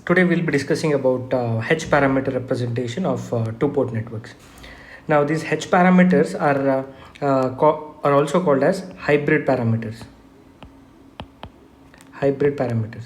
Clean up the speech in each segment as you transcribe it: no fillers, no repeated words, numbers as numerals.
Today we'll be discussing about H parameter representation of two-port networks. Now these H parameters are also called as hybrid parameters. Hybrid parameters.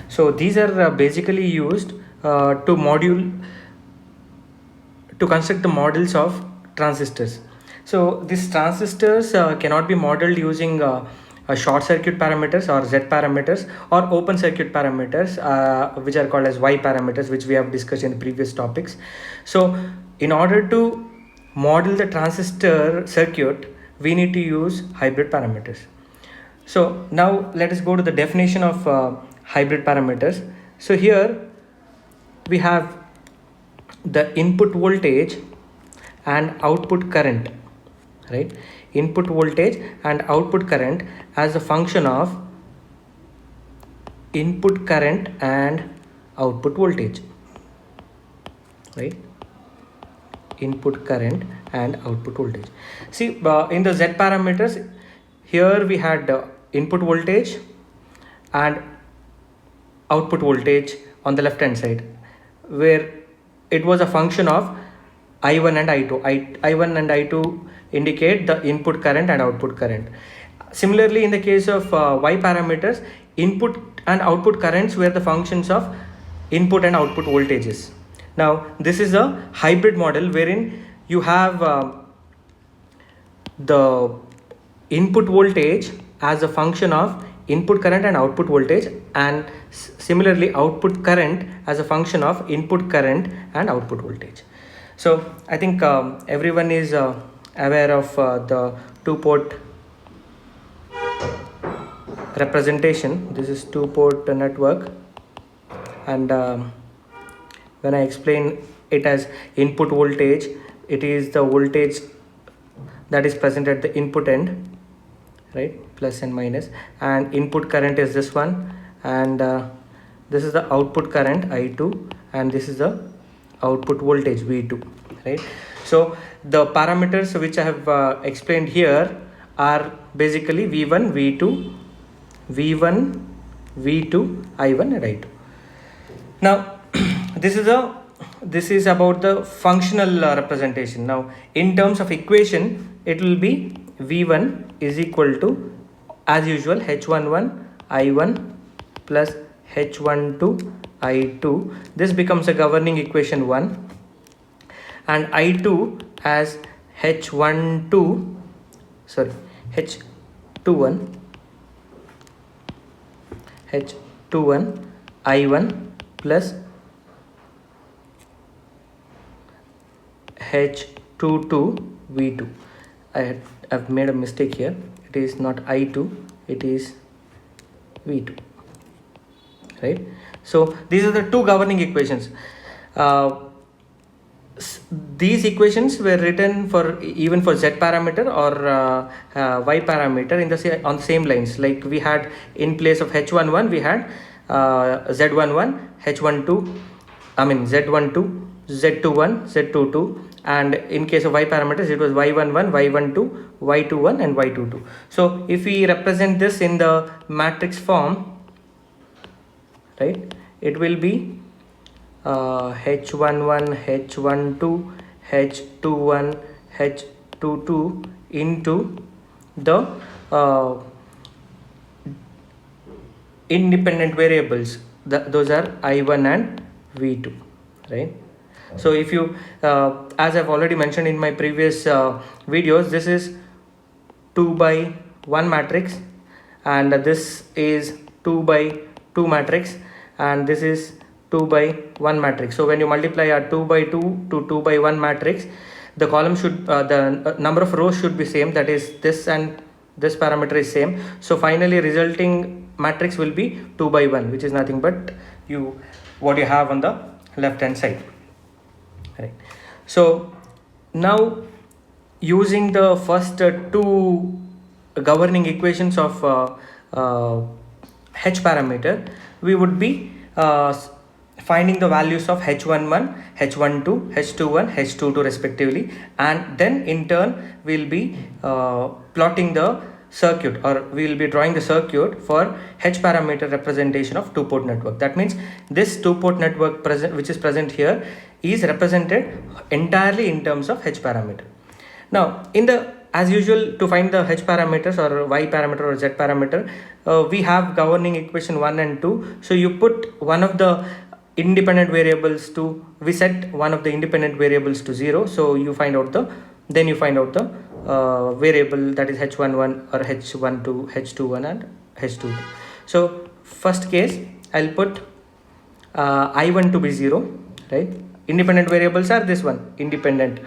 So these are basically used to construct the models of transistors. So these transistors cannot be modeled using short circuit parameters or Z parameters or open circuit parameters, which are called as Y parameters, which we have discussed in the previous topics. So in order to model the transistor circuit, we need to use hybrid parameters. So now let us go to the definition of hybrid parameters. So here we have the input voltage and output current, right? Input voltage and output current as a function of input current and output voltage, right? Input current and output voltage. See, in the Z parameters, here we had input voltage and output voltage on the left hand side, where it was a function of I1 and I2. I1 and I2 indicate the input current and output current. Similarly, in the case of Y parameters, input and output currents were the functions of input and output voltages. Now this is a hybrid model wherein you have the input voltage as a function of input current and output voltage, and similarly output current as a function of input current and output voltage. So I think everyone is aware of the two-port representation. This is two-port network, and when I explain it as input voltage, it is the voltage that is present at the input end, right, plus and minus, and input current is this one, and this is the output current I2, and this is the output voltage V2, right? So the parameters which I have explained here are basically V1, V2, V1, V2, I1 and I2. Now this is about the functional representation. Now in terms of equation, it will be V1 is equal to, as usual, H11 I1 plus H12 I2. This becomes a governing equation 1, and I2 as H21 I1 plus H22 V2. I've made a mistake here. It is not I2, it is V2, right? So these are the two governing equations. These equations were written for even for Z parameter or Y parameter on the same lines. Like we had, in place of H11 we had Z11, H12, Z12, Z21, Z22, and in case of Y parameters it was Y11, Y12, Y21 and Y22. So if we represent this in the matrix form, right, it will be H11, H12, H21, H22 into the independent variables. Those are I1 and V2, right? So if you, as I've already mentioned in my previous videos, this is 2 by 1 matrix, and this is 2 by 2 matrix, and this is 2 by 1 matrix. So when you multiply a 2 by 2 to 2 by 1 matrix, the column should, the number of rows should be same, that is this and this parameter is same. So finally resulting matrix will be 2 by 1, which is nothing but what you have on the left hand side, right? So now using the first two governing equations of H parameter, we would be finding the values of H11, H12, H21, H22 respectively, and then in turn we'll be plotting the circuit, or we will be drawing the circuit for H parameter representation of two-port network. That means this two-port network which is present here is represented entirely in terms of H parameter. Now, as usual, to find the H parameters or Y parameter or Z parameter, we have governing equation 1 and 2. So you put one of the independent variables to, we set one of the independent variables to 0. So you find out the variable that is H11 or H12, H21 and H22. So first case, I'll put I1 to be 0, right? Independent variables are this one, independent,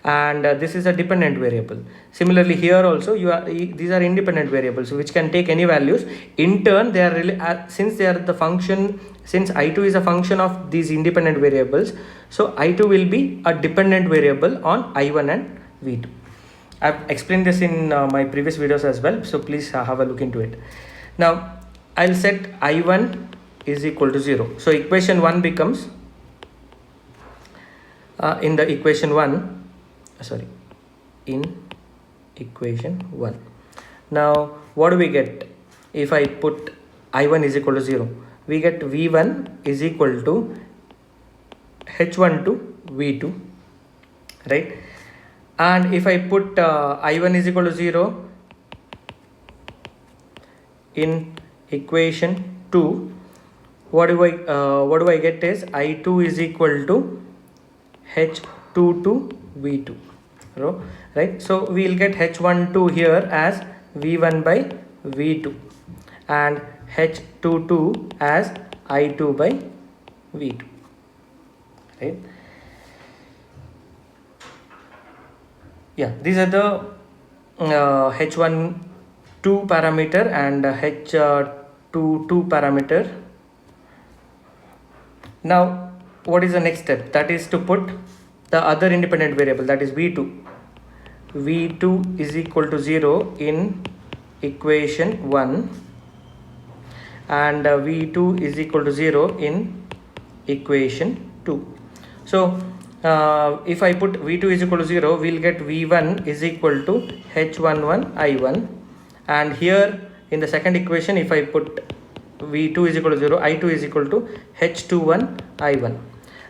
and this is a dependent variable. Similarly here also these are independent variables which can take any values. In turn, they are really since they are the function, since I2 is a function of these independent variables, so I2 will be a dependent variable on I1 and V2. I've explained this in my previous videos as well, so please have a look into it. Now I'll set I1 is equal to 0. So equation 1 becomes in equation 1. Now what do we get if I put I1 is equal to 0? We get V1 is equal to H1 to V2, right? And if I put I1 is equal to 0 in equation 2, what do I get is I2 is equal to H2 to V2, right? So we'll get H12 here as V1 by V2 and H22 as I2 by V2, right? Yeah, these are the H12 parameter and H22 parameter. Now what is the next step? That is to put the other independent variable, that is V2. V2 is equal to 0 in equation 1 and V2 is equal to 0 in equation 2. So if I put V2 is equal to 0, we'll get V1 is equal to H11 I1, and here in the second equation, if I put V2 is equal to 0, I2 is equal to H21 I1.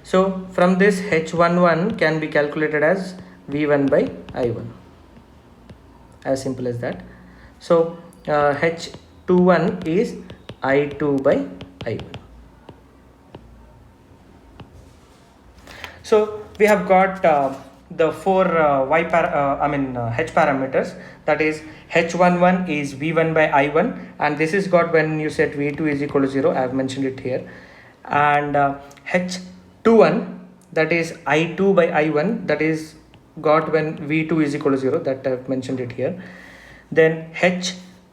So from this, H11 can be calculated as V1 by I1, as simple as that. So H21 is I2 by I1. So we have got the four H parameters, that is H11 is V1 by I1, and this is got when you set V2 is equal to 0. I have mentioned it here. And H21, that is I2 by I1, that is got when V2 is equal to 0, that I have mentioned it here. Then H12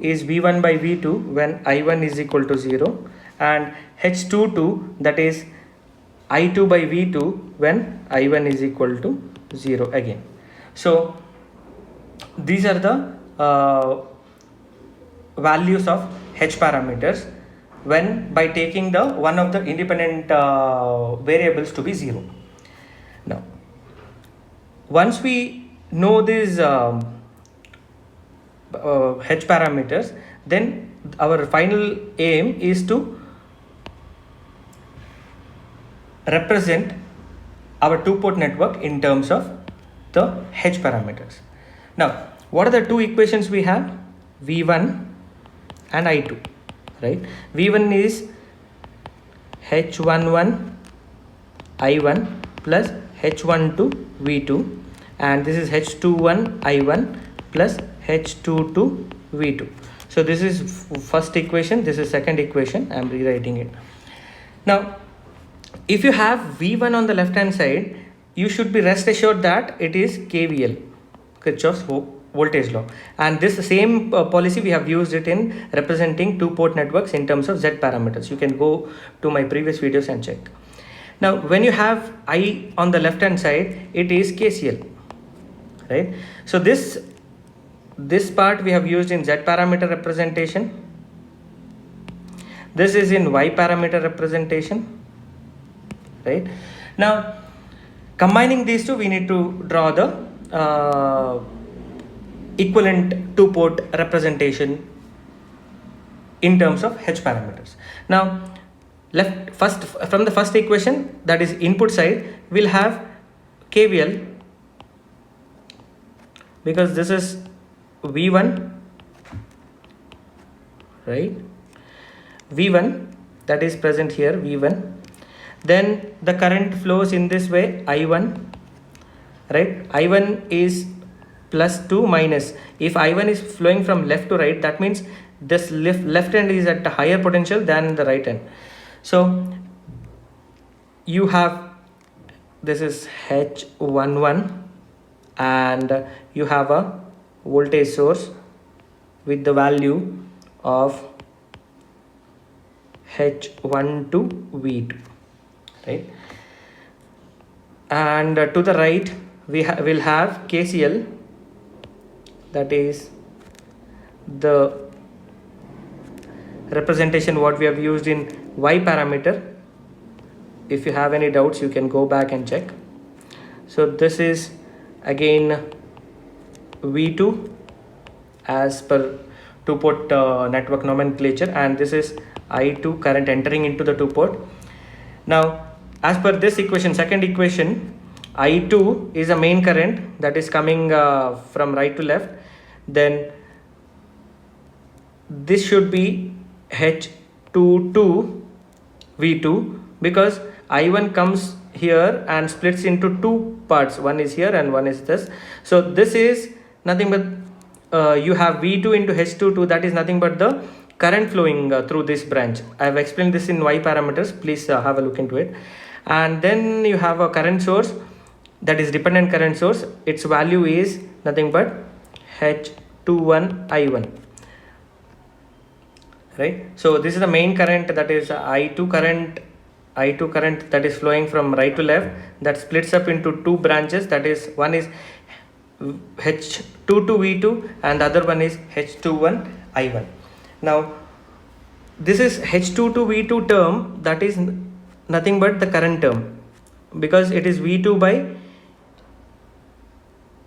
is V1 by V2 when I1 is equal to 0, and H22, that is I2 by V2 when I1 is equal to 0 again. So these are the values of H parameters when by taking the one of the independent variables to be 0. Now once we know these H parameters, then our final aim is to represent our two-port network in terms of the H parameters. Now what are the two equations we have? V1 and I2, right? V1 is H11 I1 plus H12 V2, and this is H21 I1 plus H22 V2. So this is first equation, this is second equation. I am rewriting it. Now if you have V1 on the left hand side, you should be rest assured that it is KVL, Kirchhoff's voltage law, and this same policy we have used it in representing two-port networks in terms of Z parameters. You can go to my previous videos and check. Now when you have I on the left hand side, it is KCL, right? So this part we have used in Z parameter representation. This is in Y parameter representation, right? Now Combining these two, we need to draw the equivalent two-port representation in terms of H parameters. Now, from the first equation, that is input side, we'll have KVL, because this is V1, right? V1 that is present here, V1. Then the current flows in this way, I1, right? I1 is +2 minus. If I1 is flowing from left to right, that means this left end is at a higher potential than the right end. So you have, this is H11, and you have a voltage source with the value of H1 to V2, right? And to the right we will have KCL, that is the representation what we have used in Y parameter. If you have any doubts, you can go back and check. So this is again V2 as per two-port network nomenclature, and this is I2 current entering into the two-port. Now, as per this equation, second equation, I2 is a main current that is coming from right to left. Then this should be H22 V2, because I1 comes here and splits into two parts. One is here and one is this. So this is nothing but you have V2 into H22, that is nothing but the current flowing through this branch. I have explained this in Y parameters, please have a look into it. And then you have a current source, that is dependent current source. Its value is nothing but H21 I1, right? So this is the main current, that is I2 current that is flowing from right to left, that splits up into two branches, that is one is H22 V2 and the other one is H21 I1. Now this is H22 V2 term, that is nothing but the current term, because it is V2 by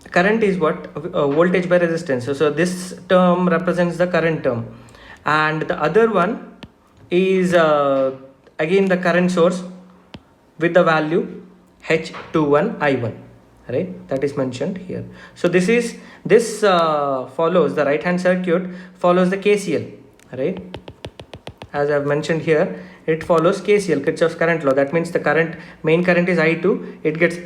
current is what, voltage by resistance. So this term represents the current term, and the other one is again the current source with the value H21 I1, right? That is mentioned here. So this follows the right hand circuit, follows the KCL, right? As I have mentioned here, it follows KCL, Kirchhoff's current law. That means the main current is I2. It gets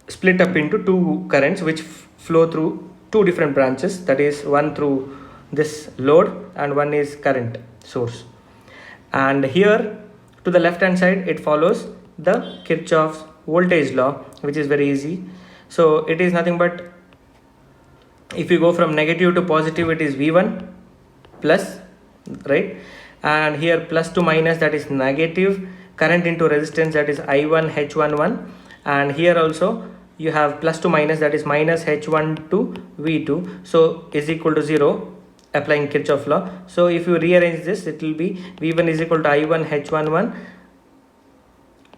split up into two currents which flow through two different branches, that is one through this load and one is current source. And here to the left hand side, it follows the Kirchhoff's voltage law, which is very easy. So it is nothing but, if you go from negative to positive, it is V1 plus, right? And here plus to minus, that is negative current into resistance, that is I1 H11. And here also you have plus to minus, that is minus H1 to V2, so is equal to 0, applying Kirchhoff law. So if you rearrange this, it will be V1 is equal to I1 H11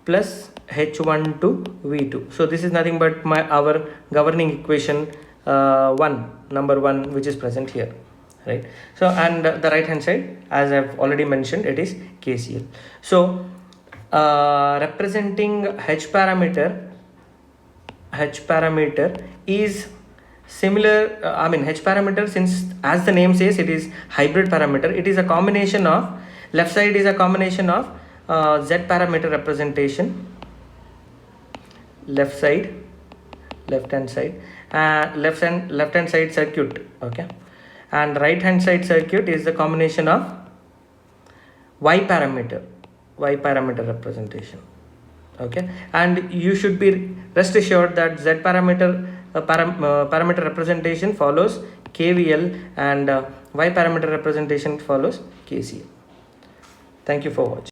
plus H1 to V2. So this is nothing but our governing equation number 1, which is present here, right? So, and the right hand side, as I have already mentioned, it is KCL. So representing H parameter is similar. H parameter, since as the name says, it is hybrid parameter. It is a combination of, left side is a combination of Z parameter representation, left hand side circuit, okay, and right hand side circuit is the combination of Y parameter representation, okay. And you should be rest assured that Z parameter parameter representation follows KVL, and Y parameter representation follows KCL. Thank you for watching.